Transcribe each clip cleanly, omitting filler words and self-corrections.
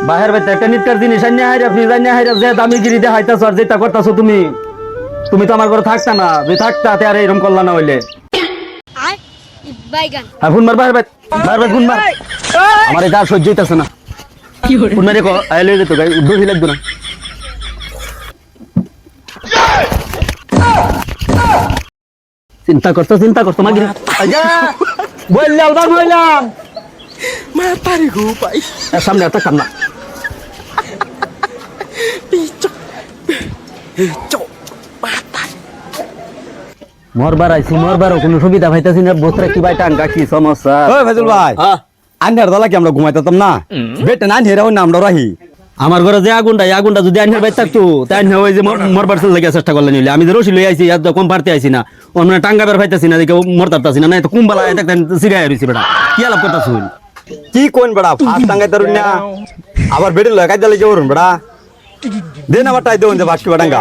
বাহির বাইতে একটা নিটকার জিনিস আইনা হাইরা ফ্রিজ আইনা হাইরা যে দামিগিরি দেখাইতাছো আর যেটা করতাছো তুমি তুমি তো আমার ঘরে থাকতা না যে থাকতা তে আর এরকম করলা না হইলে হ্যাঁ ফোন মার বাহির বাইত ফোন মার আমার এটা আর সহ্য হইতাছে না ফোন মারে কো আইলে যেত গাই উদ্দোষী লাগবে না চিন্তা করতো মাগি আইয়া বললাম Matahari ko pa eh. সামনে এত কান্না Cok. Matahari. মরবার কোনো সুবিধা পাইতাছি না বসরা কি ভাই টাঙ্গা কি সমস্যা ওই ফাজল ভাই আন্ধার দলা কি আমরা ঘুমাইতাম না বেটা না হেরা হই না আমরা রাহি আমার ঘরে যে আগুনটা যদি আইনের বাইর থাকতো তাই না ওই যে মরবার লাগে চেষ্টা করলে নিলে আমি যে রসি লই আইছি এত কম পারতে আইছি না অন্য টাঙ্গা বের পাইতাছি না দেখে মরতাছি না তো কুম্বালা দেখতেন সিগাই রইছি বেটা কি আলাপ করতাছ কি কোন বড়া ফাস টাঙ্গাই তারুন না আবার বেড়ে লাগাই দিলে কেউ বড়া দে না বাটাই দেন যে বাস কি বাটাঙ্গা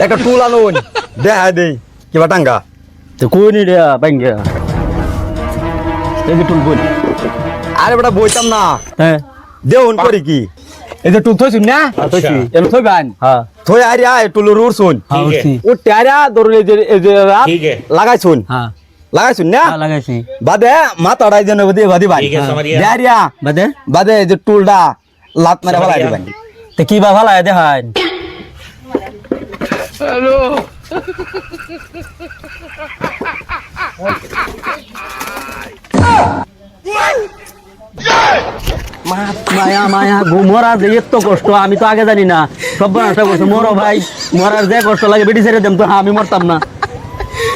একটা টুল আনুন দেখা দেই কি বাটাঙ্গা তো কই নি রে বাঙ্গা এই যে টুল বল আরে বড়া বইতাম না হ্যাঁ দেউন করি কি এই যে টুল থইছুন না থইছি। এম থই বান হ্যাঁ থই আরিয়া টুল রুরছুন হ্যাঁ উঠছি। ও টারা ধরুন এই যে রাত ठीक है লাগাইছুন হ্যাঁ লাগাইছুন না লাগাইছি বাদে মাথাড়াই যেন বাদি ভাই ठीक है समझ गया ডারিয়া বাদে বাদে এই যে টুলটা লাত মারে ফেলাই দিবেন তো কি বা ভালো দেখায় মায়া মরার যে এত কষ্ট আমি তো আগে জানি না সব বানাটা করছো মরো ভাই মরার যে কষ্ট লাগে বেটি ছেড়ে দেম তো হ্যাঁ আমি মরতাম না